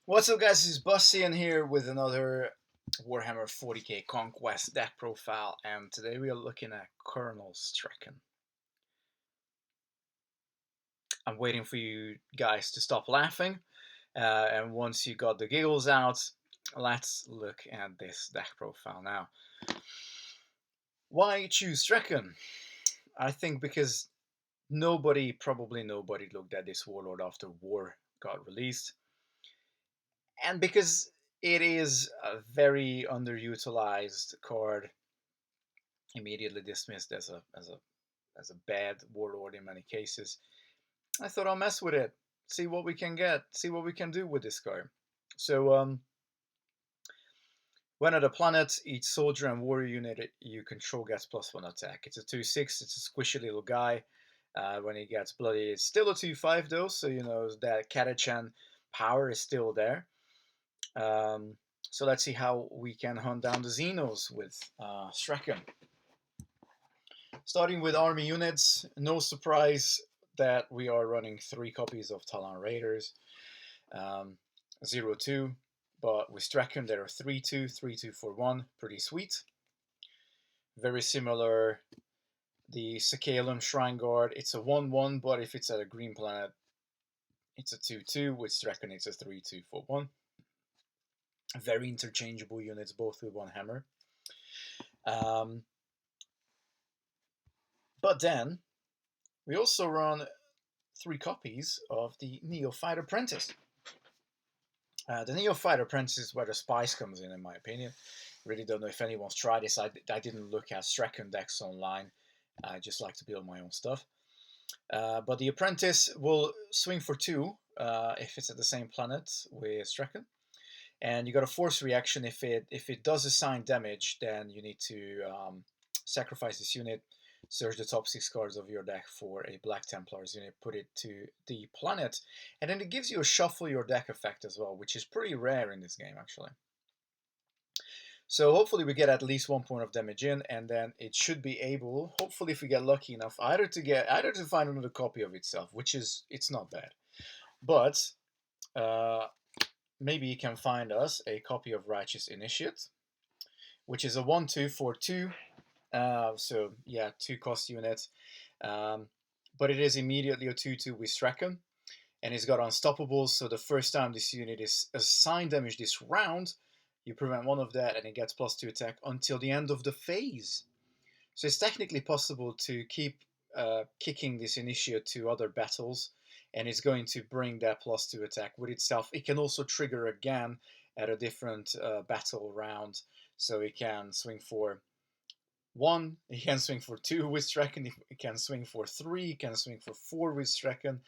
What's up, guys? This is Saiyan here with another Warhammer 40k Conquest deck profile, and today we are looking at Colonel Straken. I'm waiting for you guys to stop laughing, and once you got the giggles out, let's look at this deck profile now. Why choose Straken? I think because probably nobody looked at this Warlord after War got released. And because it is a very underutilized card, immediately dismissed as a bad warlord in many cases, I thought I'll mess with it, see what we can get, see what we can do with this card. So when at a planet, each soldier and warrior unit you control gets +1 attack. It's a 2/6. It's a squishy little guy. When he gets bloody, it's still a 2/5 though, so you know that Catachan power is still there. So let's see how we can hunt down the Xenos with Straken. Starting with army units, no surprise that we are running 3 copies of Talon Raiders, 0-2, but with Straken there are 3-2, 3-2 for 1, pretty sweet. Very similar, the Sakhalem Shrine Guard, it's a 1-1, but if it's at a green planet, it's a 2-2, with Straken it's a 3-2 for 1. Very interchangeable units, both with 1 hammer. But then, we also run 3 copies of the Neofighter Apprentice. The Neofighter Apprentice is where the spice comes in my opinion. Really don't know if anyone's tried this. I didn't look at Straken decks online. I just like to build my own stuff. But the Apprentice will swing for 2 if it's at the same planet with Straken. And you got a force reaction. If it does assign damage, then you need to sacrifice this unit, search the top 6 cards of your deck for a Black Templars unit, put it to the planet, and then it gives you a shuffle your deck effect as well, which is pretty rare in this game actually. So hopefully we get at least 1 point of damage in, and then it should be able, hopefully if we get lucky enough, either to find another copy of itself, which is, it's not bad, but maybe you can find us a copy of Righteous Initiate, which is a 1/2 for 2. So yeah, 2 cost units, but it is immediately a 2/2 with Straken, and it's got Unstoppable. So the first time this unit is assigned damage this round, you prevent 1 of that, and it gets +2 attack until the end of the phase. So it's technically possible to keep kicking this initiate to other battles, and it's going to bring that +2 attack with itself. It can also trigger again at a different battle round, so it can swing for 1, he can swing for 2 with Straken, he can swing for 3, he can swing for 4 with Straken,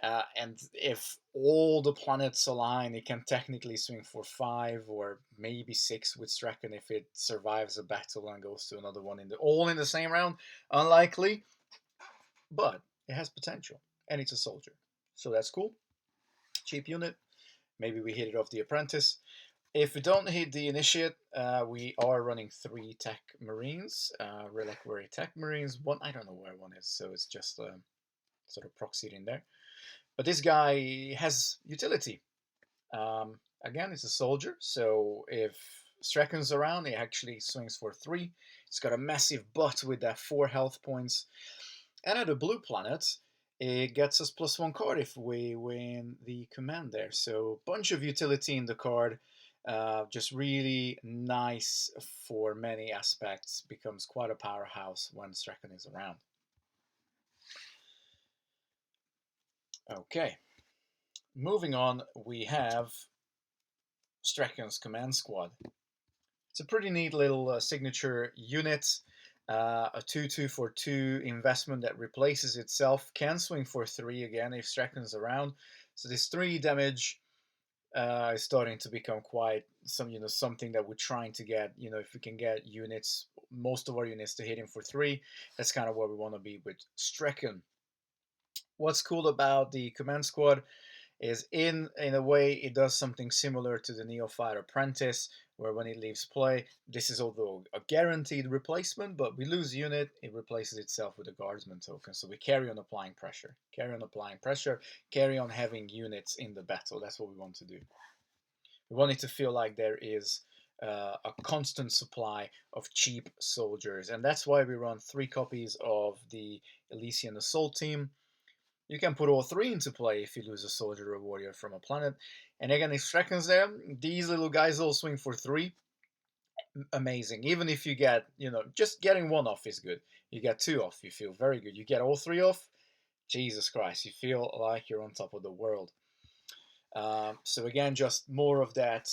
and if all the planets align, he can technically swing for 5 or maybe 6 with Straken if it survives a battle and goes to another one all in the same round. Unlikely, but it has potential, and it's a soldier, so that's cool. Cheap unit. Maybe we hit it off the Apprentice. If we don't hit the Initiate, we are running 3 Tech Marines, Reliquary Tech Marines. One, I don't know where one is, so it's just sort of proxied in there. But this guy has utility. Again, it's a soldier, so if Straken's around, he actually swings for 3. It's got a massive butt with that 4 health points. And at a blue planet, it gets us +1 card if we win the command there. So bunch of utility in the card. Just really nice for many aspects. Becomes quite a powerhouse when Straken is around. Okay, moving on, we have Straken's command squad. It's a pretty neat little signature unit. A 2/2 for 2 investment that replaces itself, can swing for 3 again if Straken's around. So this 3 damage is starting to become quite something that we're trying to get. If we can get units, most of our units to hit him for 3, that's kind of where we want to be with Straken. What's cool about the command squad is in a way it does something similar to the Neofighter Apprentice, where when it leaves play, this is although a guaranteed replacement, but we lose a unit, it replaces itself with a guardsman token. So we carry on applying pressure, carry on having units in the battle. That's what we want to do. We want it to feel like there is a constant supply of cheap soldiers, and that's why we run 3 copies of the Elysian Assault Team. You can put all 3 into play if you lose a soldier or a warrior from a planet. And again, if Strakens there, these little guys all swing for 3. Amazing. Even if you get, just getting 1 off is good. You get 2 off, you feel very good. You get all 3 off, Jesus Christ, you feel like you're on top of the world. So again, just more of that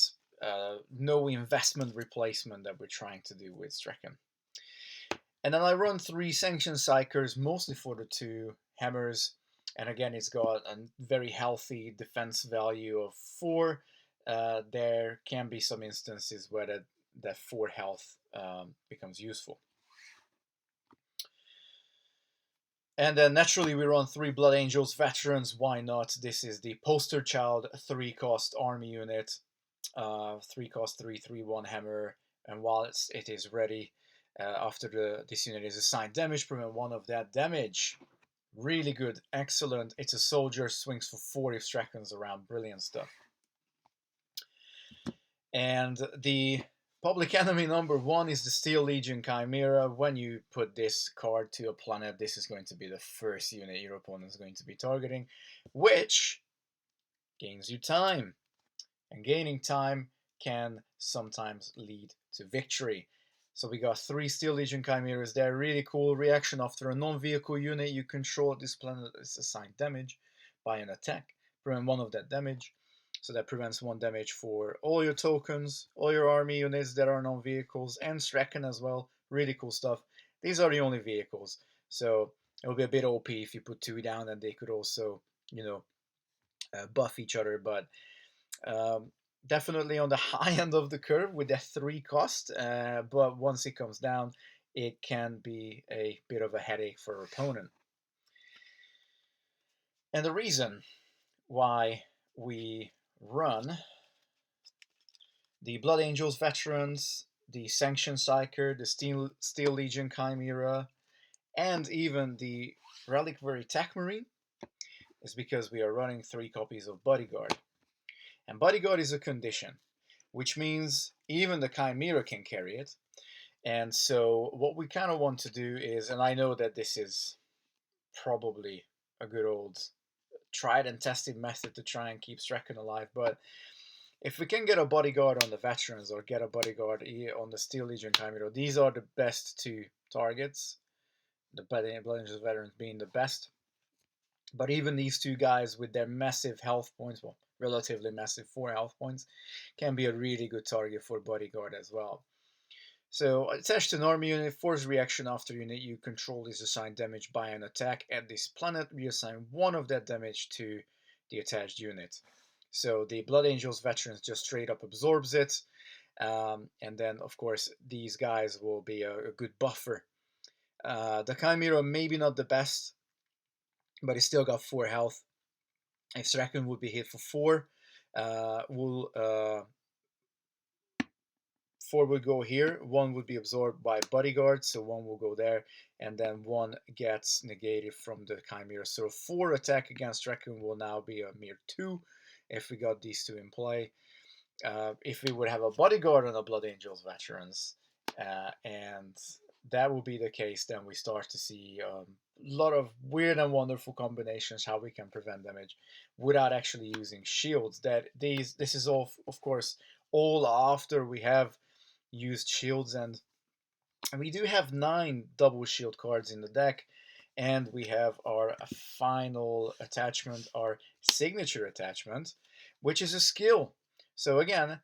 no investment replacement that we're trying to do with Straken. And then I run 3 Sanction Psychers, mostly for the 2 hammers. And again, it's got a very healthy defense value of 4. There can be some instances where that 4 health becomes useful. And then naturally we run 3 Blood Angels Veterans. Why not? This is the poster child 3-cost army unit. 3-cost 3/3/1 hammer. And while it is ready, after this unit is assigned damage, prevent 1 of that damage. Really good, excellent. It's a soldier, swings for 4 if Straken's around. Brilliant stuff. And the public enemy number 1 is the Steel Legion Chimera. When you put this card to a planet, this is going to be the first unit your opponent is going to be targeting, which gains you time. And gaining time can sometimes lead to victory. So we got 3 Steel Legion Chimeras there. Really cool reaction after a non-vehicle unit you control this planet is assigned damage by an attack. Prevent 1 of that damage. So that prevents 1 damage for all your tokens, all your army units that are non-vehicles, and Straken as well. Really cool stuff. These are the only vehicles. So it will be a bit OP if you put 2 down, and they could also, buff each other. But definitely on the high end of the curve with that 3 cost. But once it comes down, it can be a bit of a headache for our opponent. And the reason why we run the Blood Angels Veterans, the Sanction Psyker, the Steel Legion Chimera, and even the Reliquary Tech Marine is because we are running 3 copies of Bodyguard. And Bodyguard is a condition, which means even the Chimera can carry it. And so what we kind of want to do is, and I know that this is probably a good old tried and tested method to try and keep Straken alive, but if we can get a Bodyguard on the Veterans or get a Bodyguard on the Steel Legion Chimera, these are the best 2 targets. The Blood Angels Veterans being the best. But even these 2 guys with their massive health points, well, relatively massive 4 health points, can be a really good target for Bodyguard as well. So attached to an army unit, force reaction after unit you control is assigned damage by an attack at this planet. We assign 1 of that damage to the attached unit. So the Blood Angels Veterans just straight up absorbs it. And then, of course, these guys will be a good buffer. The Chimera, maybe not the best, but he still got 4 health. If Straken would be hit for 4, 4 would go here, 1 would be absorbed by Bodyguard, so 1 will go there, and then 1 gets negated from the Chimera. So 4 attack against Straken will now be a mere 2 if we got these 2 in play. If we would have a Bodyguard on the Blood Angels Veterans, and that will be the case, then we start to see a lot of weird and wonderful combinations how we can prevent damage without actually using shields. This is all, of course, all after we have used shields, and we do have 9 double shield cards in the deck, and we have our final attachment, our signature attachment, which is a skill. So again,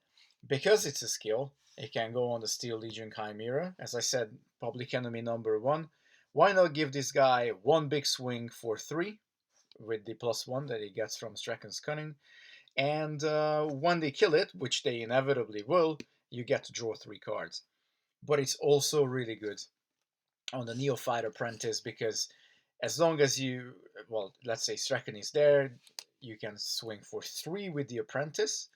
because it's a skill, it can go on the Steel Legion Chimera. As I said, public enemy number 1. Why not give this guy 1 big swing for 3 with the +1 that he gets from Straken's Cunning, and when they kill it, which they inevitably will, you get to draw 3 cards. But it's also really good on the Neofighter Apprentice, because as long as you, well, let's say Straken is there, you can swing for 3 with the Apprentice.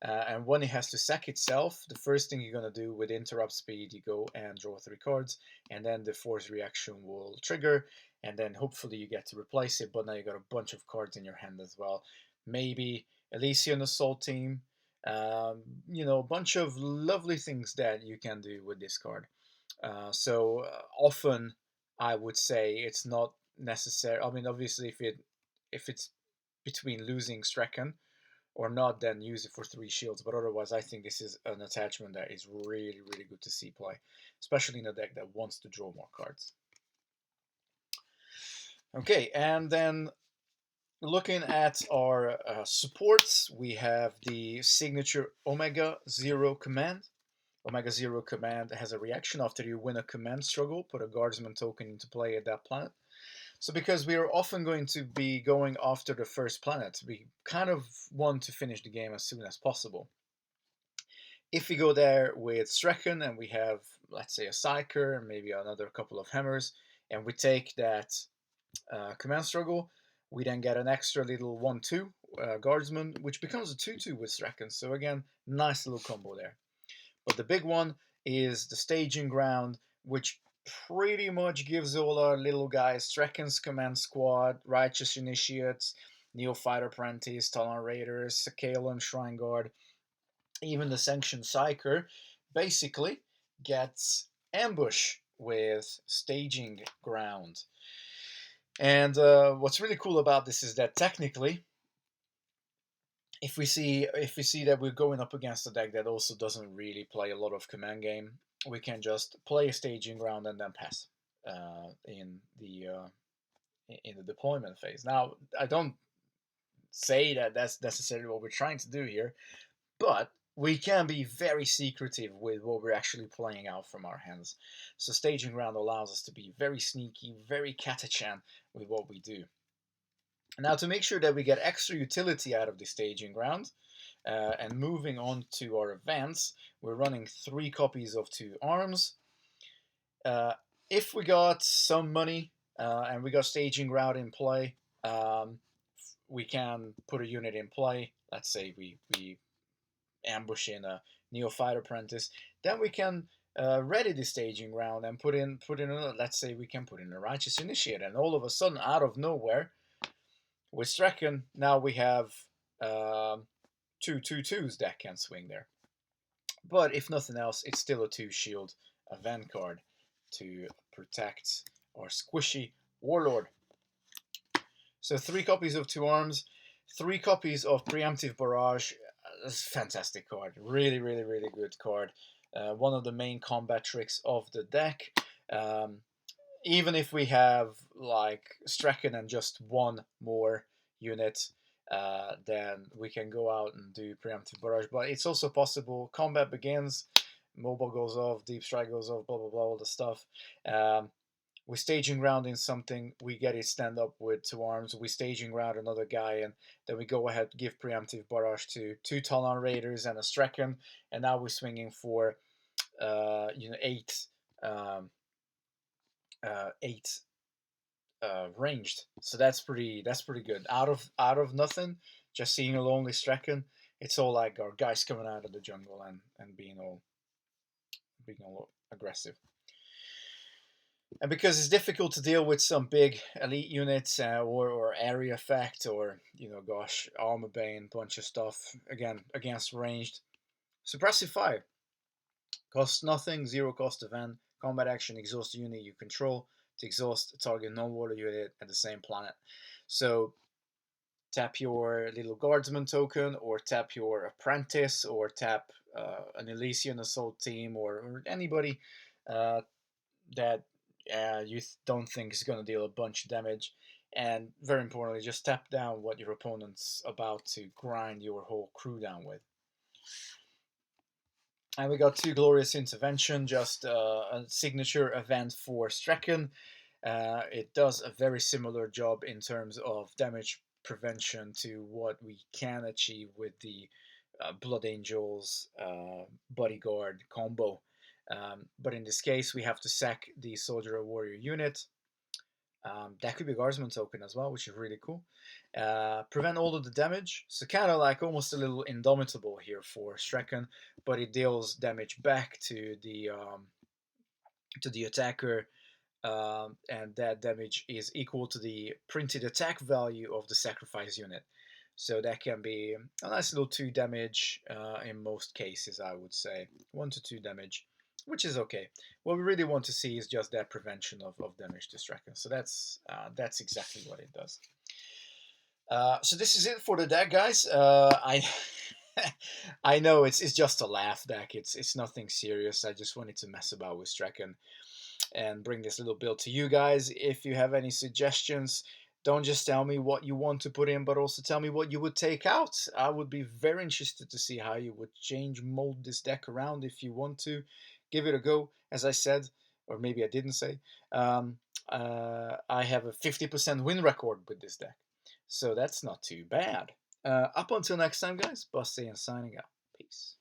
And when it has to sack itself, the first thing you're going to do with interrupt speed, you go and draw 3 cards, and then the force reaction will trigger, and then hopefully you get to replace it, but now you got a bunch of cards in your hand as well. Maybe Elysian Assault Team, You know, a bunch of lovely things that you can do with this card. So often, I would say it's not necessary. I mean, obviously, if it's between losing Straken or not, then use it for 3 shields. But otherwise, I think this is an attachment that is really, really good to see play, especially in a deck that wants to draw more cards. Okay, and then looking at our supports, we have the signature Omega Zero command. Omega Zero command has a reaction after you win a command struggle. Put a guardsman token into play at that planet. So because we are often going to be going after the first planet, we kind of want to finish the game as soon as possible. If we go there with Straken and we have, let's say, a Psyker and maybe another couple of hammers, and we take that command struggle, we then get an extra little 1-2 guardsman, which becomes a 2-2 with Straken. So again, nice little combo there. But the big one is the staging ground, which pretty much gives all our little guys Straken's command squad, Righteous Initiates, Neofighter Apprentice, Talon Raiders, Kaelon Shrine Guard, even the Sanctioned Psyker, basically gets ambush with staging ground. And what's really cool about this is that technically, if we see that we're going up against a deck that also doesn't really play a lot of command game, we can just play a staging ground and then pass in the deployment phase. Now, I don't say that that's necessarily what we're trying to do here, but we can be very secretive with what we're actually playing out from our hands. So staging ground allows us to be very sneaky, very Catachan with what we do. Now, to make sure that we get extra utility out of the staging ground, and moving on to our events, we're running 3 copies of 2 arms. If we got some money and we got staging ground in play, we can put a unit in play. Let's say we ambush in a Neofighter Apprentice. Then we can ready the staging ground and put in let's say we can put in a Righteous Initiate, and all of a sudden, out of nowhere, with Straken, now we have 2/2/2s that can swing there. But if nothing else, it's still a 2-shield event card to protect our squishy Warlord. So 3 copies of 2 arms, 3 copies of Preemptive Barrage. Fantastic card. Really, really, really good card. One of the main combat tricks of the deck. Even if we have like Straken and just 1 more unit, then we can go out and do Preemptive Barrage. But it's also possible combat begins, mobile goes off, deep strike goes off, blah blah blah, all the stuff. We're staging ground in something, we get it stand up with 2 arms, we staging ground another guy, and then we go ahead, give Preemptive Barrage to 2 Talon Raiders and a Straken, and now we're swinging for 8 8 ranged. So that's pretty good. Out of nothing, just seeing a lonely Straken, it's all like our guys coming out of the jungle and being all aggressive. And because it's difficult to deal with some big elite units or area effect or armor bane, bunch of stuff again against ranged, Suppressive Fire costs nothing, 0 cost event, combat action, exhaust the unit you control to exhaust a target non-water unit at the same planet. So tap your little guardsman token, or tap your apprentice, or tap an Elysian assault team, or anybody that you don't think is going to deal a bunch of damage. And very importantly, just tap down what your opponent's about to grind your whole crew down with. And we got 2 Glorious Intervention, just a signature event for Straken. It does a very similar job in terms of damage prevention to what we can achieve with the Blood Angels Bodyguard combo. But in this case, we have to sack the Soldier or Warrior unit. That could be a Guardsman token as well, which is really cool. Prevent all of the damage, so kind of like almost a little Indomitable here for Straken, but it deals damage back to the attacker, and that damage is equal to the printed attack value of the sacrifice unit. So that can be a nice little 2 damage in most cases, I would say. 1 to 2 damage, which is okay. What we really want to see is just that prevention of damage to Straken. So that's exactly what it does. So this is it for the deck, guys. I know it's just a laugh deck. It's nothing serious. I just wanted to mess about with Straken and bring this little build to you guys. If you have any suggestions, don't just tell me what you want to put in, but also tell me what you would take out. I would be very interested to see how you would change, mold this deck around if you want to. Give it a go, as I said, or maybe I didn't say. I have a 50% win record with this deck, so that's not too bad. Up until next time, guys, Saiyan signing out. Peace.